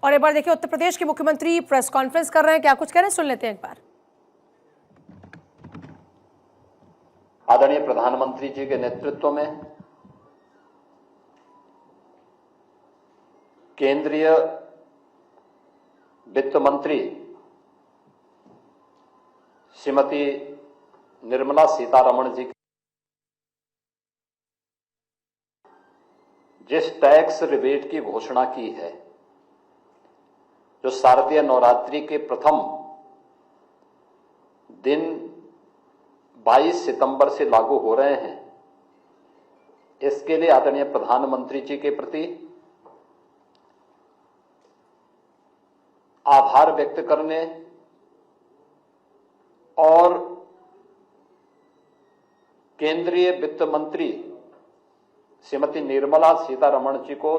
और एक बार देखिए उत्तर प्रदेश के मुख्यमंत्री प्रेस कॉन्फ्रेंस कर रहे हैं, क्या कुछ कह रहे हैं सुन लेते हैं एक बार। आदरणीय प्रधानमंत्री जी के नेतृत्व में केंद्रीय वित्त मंत्री श्रीमती निर्मला सीतारमण जी जिस टैक्स रिबेट की घोषणा की है, जो शारदीय नवरात्रि के प्रथम दिन 22 सितंबर से लागू हो रहे हैं, इसके लिए आदरणीय प्रधानमंत्री जी के प्रति आभार व्यक्त करने और केंद्रीय वित्त मंत्री श्रीमती निर्मला सीतारमण जी को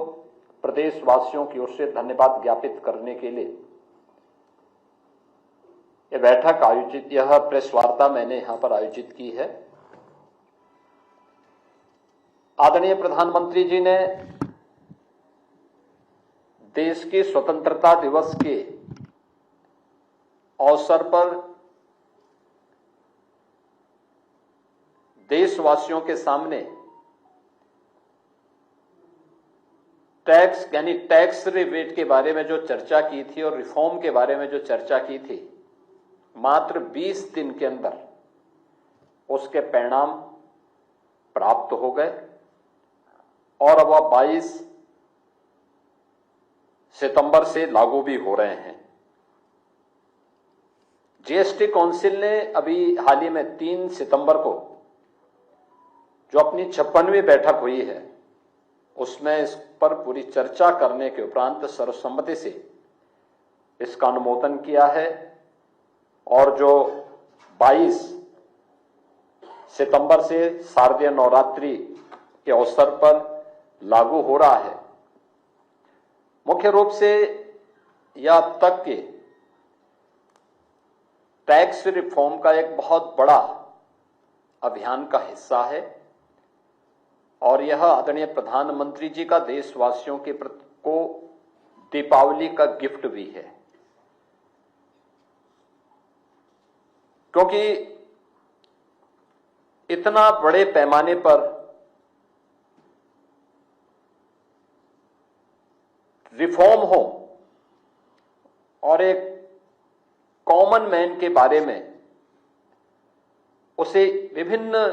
प्रदेशवासियों की ओर से धन्यवाद ज्ञापित करने के लिए यह बैठक आयोजित, यह प्रेस वार्ता मैंने यहां पर आयोजित की है। आदरणीय प्रधानमंत्री जी ने देश के स्वतंत्रता दिवस के अवसर पर देशवासियों के सामने टैक्स यानी टैक्स रिबेट के बारे में जो चर्चा की थी और रिफॉर्म के बारे में जो चर्चा की थी, मात्र 20 दिन के अंदर उसके परिणाम प्राप्त हो गए और अब वह 22 सितंबर से लागू भी हो रहे हैं। जीएसटी काउंसिल ने अभी हाल ही में 3 सितंबर को जो अपनी 56वीं बैठक हुई है, उसमें इस पर पूरी चर्चा करने के उपरांत सर्वसम्मति से इसका अनुमोदन किया है और जो 22 सितंबर से शारदीय नवरात्रि के अवसर पर लागू हो रहा है, मुख्य रूप से यह अब तक के टैक्स रिफॉर्म का एक बहुत बड़ा अभियान का हिस्सा है और यह आदरणीय प्रधानमंत्री जी का देशवासियों के प्रति को दीपावली का गिफ्ट भी है, क्योंकि इतना बड़े पैमाने पर रिफॉर्म हो और एक कॉमन मैन के बारे में उसे विभिन्न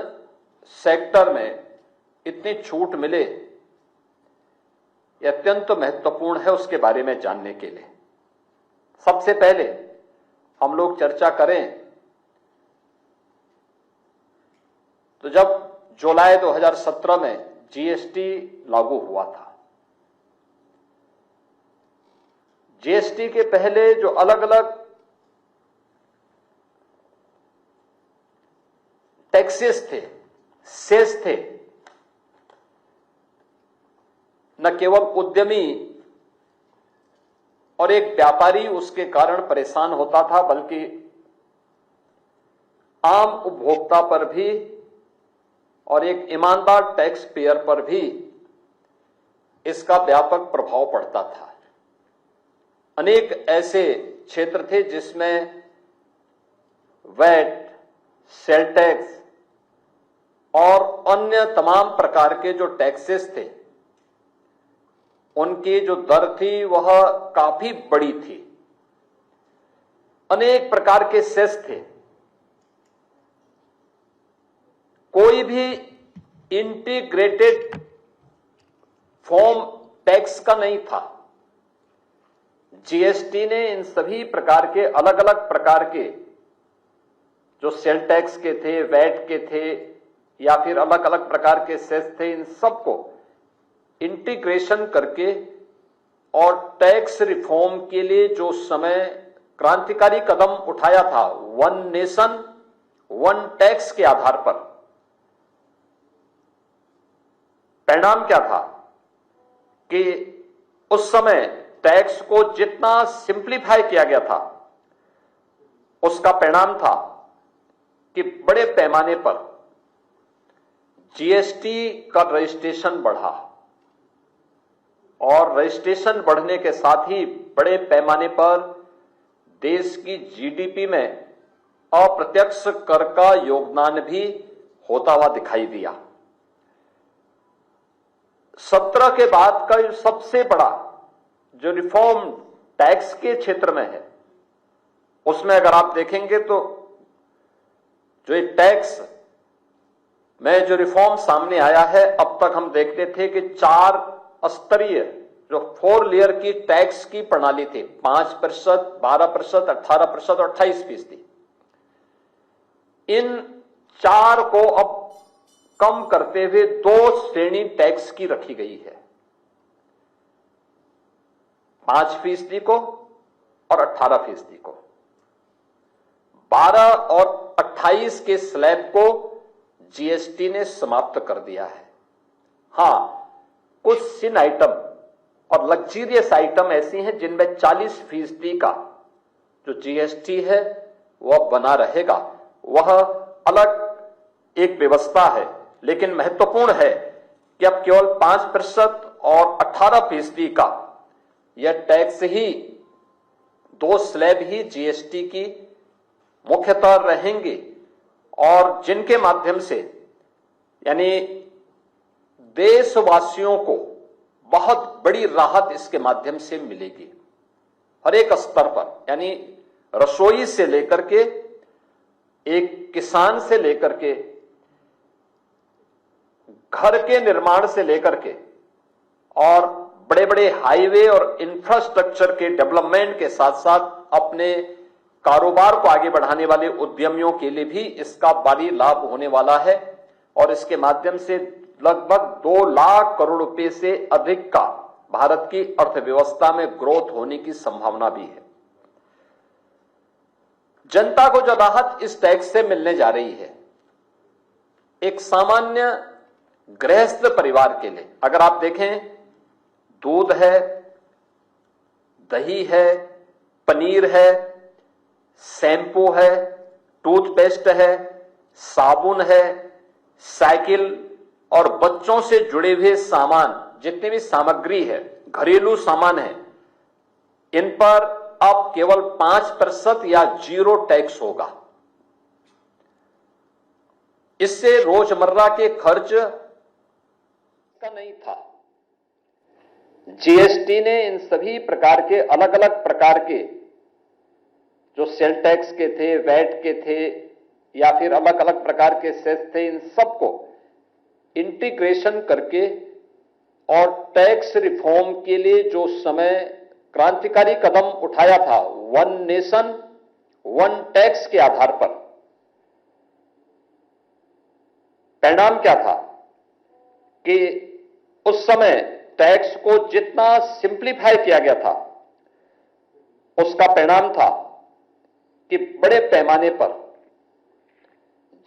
सेक्टर में इतनी छूट मिले, यह अत्यंत महत्वपूर्ण है उसके बारे में जानने के लिए। सबसे पहले हम लोग चर्चा करें तो जब जुलाई 2017 में जीएसटी लागू हुआ था, जीएसटी के पहले जो अलग अलग टैक्सेस थे, सेस थे, न केवल उद्यमी और एक व्यापारी उसके कारण परेशान होता था, बल्कि आम उपभोक्ता पर भी और एक ईमानदार टैक्स पेयर पर भी इसका व्यापक प्रभाव पड़ता था। अनेक ऐसे क्षेत्र थे जिसमें वैट, सेल टैक्स और अन्य तमाम प्रकार के जो टैक्सेस थे, उनकी जो दर थी वह काफी बड़ी थी। अनेक प्रकार के सेस थे, कोई भी इंटीग्रेटेड फॉर्म टैक्स का नहीं था। जीएसटी ने इन सभी प्रकार के अलग अलग प्रकार के जो सेल टैक्स के थे, वैट के थे या फिर अलग अलग प्रकार के सेस थे, इन सबको इंटीग्रेशन करके और टैक्स रिफॉर्म के लिए जो समय क्रांतिकारी कदम उठाया था, वन नेशन वन टैक्स के आधार पर, परिणाम क्या था कि उस समय टैक्स को जितना सिंप्लीफाई किया गया था, उसका परिणाम था कि बड़े पैमाने पर जीएसटी का रजिस्ट्रेशन बढ़ा। और रजिस्ट्रेशन बढ़ने के साथ ही बड़े पैमाने पर देश की जीडीपी में अप्रत्यक्ष कर का योगदान भी होता हुआ दिखाई दिया। 17 के बाद का सबसे बड़ा जो रिफॉर्म टैक्स के क्षेत्र में है, उसमें अगर आप देखेंगे तो जो ये टैक्स में जो रिफॉर्म सामने आया है, अब तक हम देखते थे कि 4 स्तरीय जो 4 लेयर की टैक्स की प्रणाली थी, 5%, 12%, 18% और 28%। इन 4 को अब कम करते हुए 2 श्रेणी टैक्स की रखी गई है, 5% को और 18% को। 12 और 28 के स्लैब को जीएसटी ने समाप्त कर दिया है। हां, कुछ सिन आइटम और लग्जरियस आइटम ऐसी हैं जिनमें 40% का जो जीएसटी है वह बना रहेगा। वह अलग एक व्यवस्था है, लेकिन महत्वपूर्ण है कि अब केवल 5% और 18% का यह टैक्स ही, 2 स्लैब ही जीएसटी की मुख्यतः रहेंगे और जिनके माध्यम से यानी देशवासियों को बहुत बड़ी राहत इसके माध्यम से मिलेगी हर एक स्तर पर। यानी रसोई से लेकर के, एक किसान से लेकर के, घर के निर्माण से लेकर के और बड़े बड़े हाईवे और इंफ्रास्ट्रक्चर के डेवलपमेंट के साथ साथ अपने कारोबार को आगे बढ़ाने वाले उद्यमियों के लिए भी इसका भारी लाभ होने वाला है और इसके माध्यम से लगभग 2 लाख करोड़ रुपए से अधिक का भारत की अर्थव्यवस्था में ग्रोथ होने की संभावना भी है। जनता को जो राहत इस टैक्स से मिलने जा रही है, एक सामान्य गृहस्थ परिवार के लिए, अगर आप देखें, दूध है, दही है, पनीर है, शैम्पू है, टूथपेस्ट है, साबुन है, साइकिल और बच्चों से जुड़े हुए सामान, जितनी भी सामग्री है, घरेलू सामान है, इन पर अब केवल 5% या 0 टैक्स होगा। इससे रोजमर्रा के खर्च का नहीं था। जीएसटी ने इन सभी प्रकार के अलग अलग प्रकार के जो सेल टैक्स के थे, वैट के थे या फिर अलग अलग प्रकार के सेस थे, इन सबको इंटीग्रेशन करके और टैक्स रिफॉर्म के लिए जो समय क्रांतिकारी कदम उठाया था, 1 नेशन 1 टैक्स के आधार पर, परिणाम क्या था कि उस समय टैक्स को जितना सिंप्लीफाई किया गया था, उसका परिणाम था कि बड़े पैमाने पर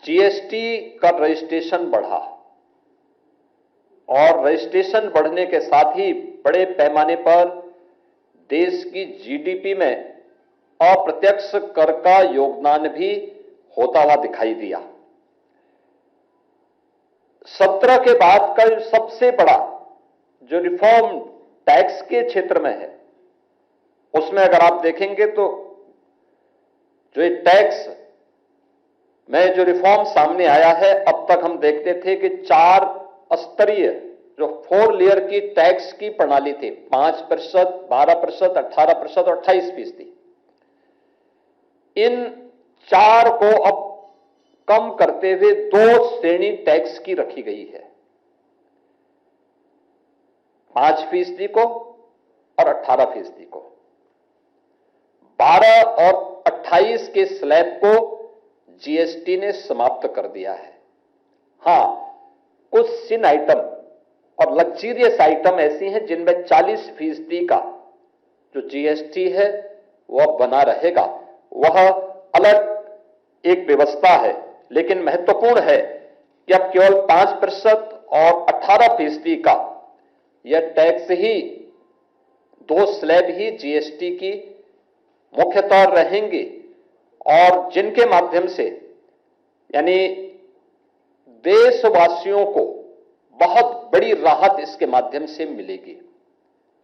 जीएसटी का रजिस्ट्रेशन बढ़ा और रजिस्ट्रेशन बढ़ने के साथ ही बड़े पैमाने पर देश की जीडीपी में अप्रत्यक्ष कर का योगदान भी होता हुआ दिखाई दिया। 17 के बाद का सबसे बड़ा जो रिफॉर्म टैक्स के क्षेत्र में है, उसमें अगर आप देखेंगे तो जो ये टैक्स में जो रिफॉर्म सामने आया है, अब तक हम देखते थे कि 4 स्तरीय जो 4 लेयर की टैक्स की प्रणाली थी, 5%, 12%, 18% और 28%। इन 4 को अब कम करते हुए 2 श्रेणी टैक्स की रखी गई है, 5% को और 18% को। 12 और 28 के स्लैब को जीएसटी ने समाप्त कर दिया है। हां, कुछ सिन आइटम और लग्जरियस आइटम ऐसी हैं जिनमें 40% का जो जीएसटी है वह बना रहेगा। वह अलग एक व्यवस्था है, लेकिन महत्वपूर्ण है कि अब केवल 5% और 18% का यह टैक्स ही, 2 स्लैब ही जीएसटी की मुख्यतः रहेंगे और जिनके माध्यम से यानी देशवासियों को बहुत बड़ी राहत इसके माध्यम से मिलेगी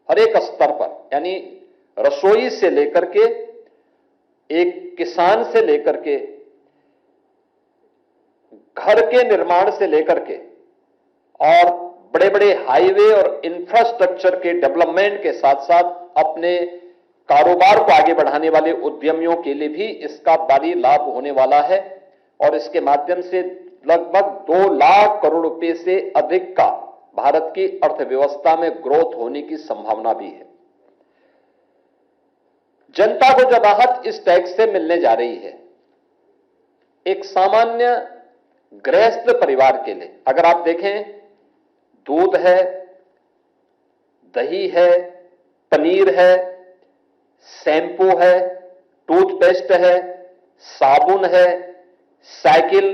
हर एक स्तर पर, यानी रसोई से लेकर के, एक किसान से लेकर के, घर के निर्माण से लेकर के, और बड़े बड़े हाईवे और इंफ्रास्ट्रक्चर के डेवलपमेंट के साथ साथ अपने कारोबार को आगे बढ़ाने वाले उद्यमियों के लिए भी इसका भारी लाभ होने वाला है और इसके माध्यम से लगभग 2 लाख करोड़ रुपए से अधिक का भारत की अर्थव्यवस्था में ग्रोथ होने की संभावना भी है। जनता को जो राहत इस टैक्स से मिलने जा रही है, एक सामान्य गृहस्थ परिवार के लिए, अगर आप देखें, दूध है, दही है, पनीर है, शैम्पू है, टूथपेस्ट है, साबुन है, साइकिल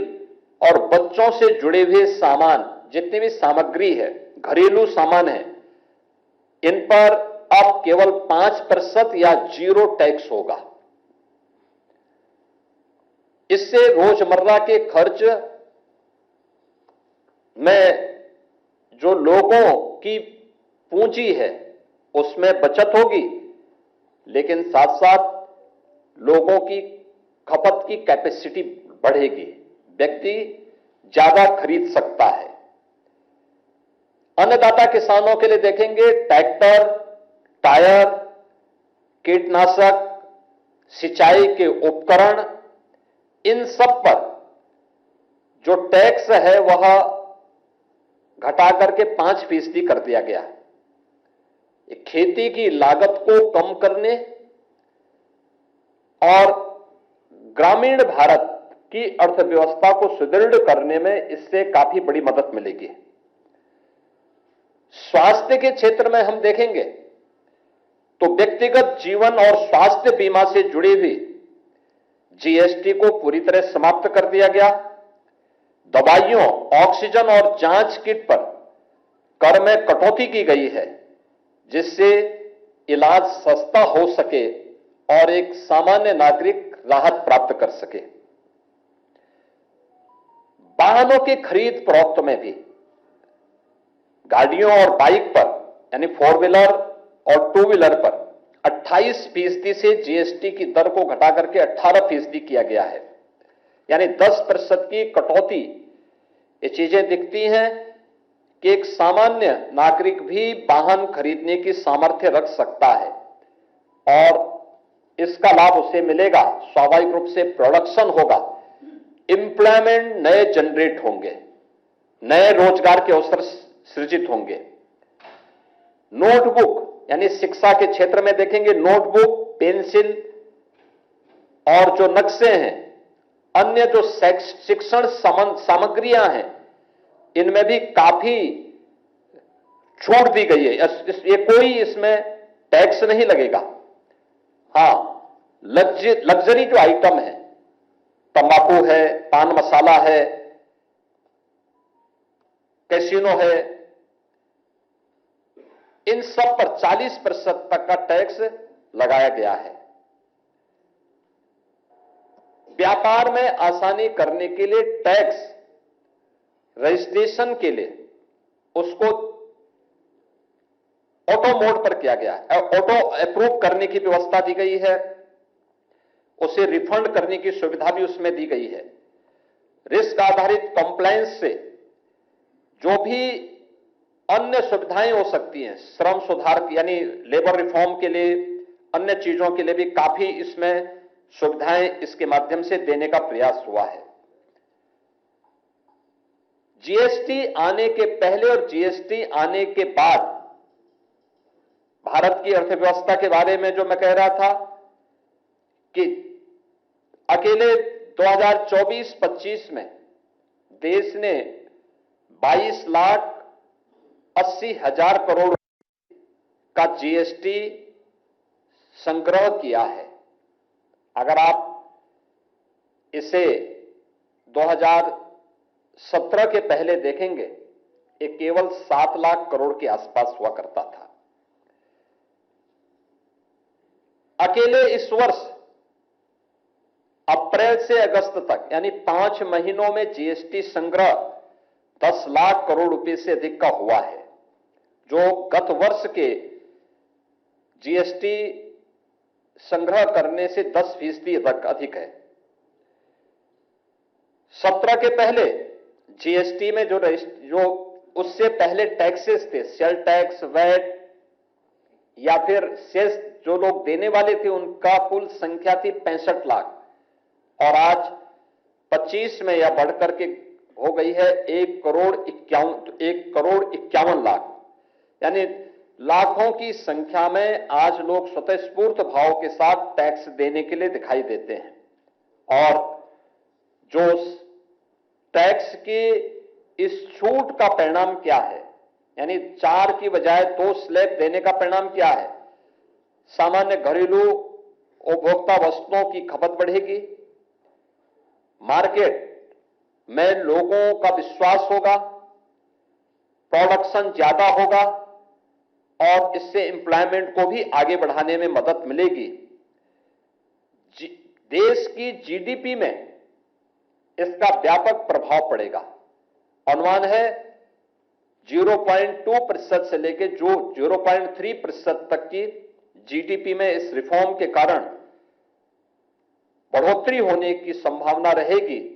और बच्चों से जुड़े हुए सामान, जितनी भी सामग्री है, घरेलू सामान है, इन पर अब केवल 5% या 0 टैक्स होगा। इससे रोजमर्रा के खर्च में जो लोगों की पूंजी है उसमें बचत होगी, लेकिन साथ साथ लोगों की खपत की कैपेसिटी बढ़ेगी, व्यक्ति ज्यादा खरीद सकता है। अन्नदाता किसानों के लिए देखेंगे, ट्रैक्टर, टायर, कीटनाशक, सिंचाई के उपकरण, इन सब पर जो टैक्स है वह घटा करके 5% कर दिया गया है। खेती की लागत को कम करने और ग्रामीण भारत की अर्थव्यवस्था को सुदृढ़ करने में इससे काफी बड़ी मदद मिलेगी। स्वास्थ्य के क्षेत्र में हम देखेंगे तो व्यक्तिगत जीवन और स्वास्थ्य बीमा से जुड़ी हुई जीएसटी को पूरी तरह समाप्त कर दिया गया। दवाइयों, ऑक्सीजन और जांच किट पर कर में कटौती की गई है, जिससे इलाज सस्ता हो सके और एक सामान्य नागरिक राहत प्राप्त कर सके। वाहनों की खरीद फरोख्त में भी गाड़ियों और बाइक पर, यानी 4 व्हीलर और 2 व्हीलर पर 28% से जीएसटी की दर को घटा करके 18% किया गया है, यानी 10% की कटौती। ये चीजें दिखती हैं कि एक सामान्य नागरिक भी वाहन खरीदने की सामर्थ्य रख सकता है और इसका लाभ उसे मिलेगा। स्वाभाविक रूप से प्रोडक्शन होगा, एम्प्लॉयमेंट नए जनरेट होंगे, नए रोजगार के अवसर सृजित होंगे। नोटबुक, यानी शिक्षा के क्षेत्र में देखेंगे, नोटबुक, पेंसिल और जो नक्शे हैं, अन्य जो शिक्षण सामग्रियां हैं, इनमें भी काफी छूट दी गई है। ये कोई इसमें टैक्स नहीं लगेगा। हां, लग्जरी जो आइटम है, तंबाकू है, पान मसाला है, कैसीनो है, इन सब पर 40% तक का टैक्स लगाया गया है। व्यापार में आसानी करने के लिए टैक्स रजिस्ट्रेशन के लिए उसको ऑटो मोड पर किया गया है। ऑटो अप्रूव करने की व्यवस्था दी गई है, उसे रिफंड करने की सुविधा भी उसमें दी गई है। रिस्क आधारित कंप्लायंस से जो भी अन्य सुविधाएं हो सकती हैं, श्रम सुधार यानी लेबर रिफॉर्म के लिए, अन्य चीजों के लिए भी काफी इसमें सुविधाएं इसके माध्यम से देने का प्रयास हुआ है। जीएसटी आने के पहले और जीएसटी आने के बाद भारत की अर्थव्यवस्था के बारे में जो मैं कह रहा था कि अकेले 2024-25 में देश ने 22,80,000 करोड़ का जीएसटी संग्रह किया है। अगर आप इसे 2017 के पहले देखेंगे, ये केवल 7 लाख करोड़ के आसपास हुआ करता था। अकेले इस वर्ष अप्रैल से अगस्त तक, यानी 5 महीनों में जीएसटी संग्रह 10 लाख करोड़ रुपए से अधिक का हुआ है, जो गत वर्ष के जीएसटी संग्रह करने से 10% तक अधिक है। 17 के पहले जीएसटी में जो उससे पहले टैक्सेस थे, सेल टैक्स, वैट या फिर सेस जो लोग देने वाले थे, उनका कुल संख्या थी 65 लाख और आज 25 में यह बढ़कर के हो गई है 1,51 लाख। यानी लाखों की संख्या में आज लोग स्वतःस्फूर्त भाव के साथ टैक्स देने के लिए दिखाई देते हैं। और जो टैक्स की इस छूट का परिणाम क्या है, यानी 4 की बजाय 2 स्लैब देने का परिणाम क्या है? सामान्य घरेलू उपभोक्ता वस्तुओं की खपत बढ़ेगी, मार्केट में लोगों का विश्वास होगा, प्रोडक्शन ज्यादा होगा और इससे एम्प्लॉयमेंट को भी आगे बढ़ाने में मदद मिलेगी। देश की जीडीपी में इसका व्यापक प्रभाव पड़ेगा। अनुमान है 0.2% से लेकर जो 0.3% तक की जीडीपी में इस रिफॉर्म के कारण बढ़ोतरी होने की संभावना रहेगी।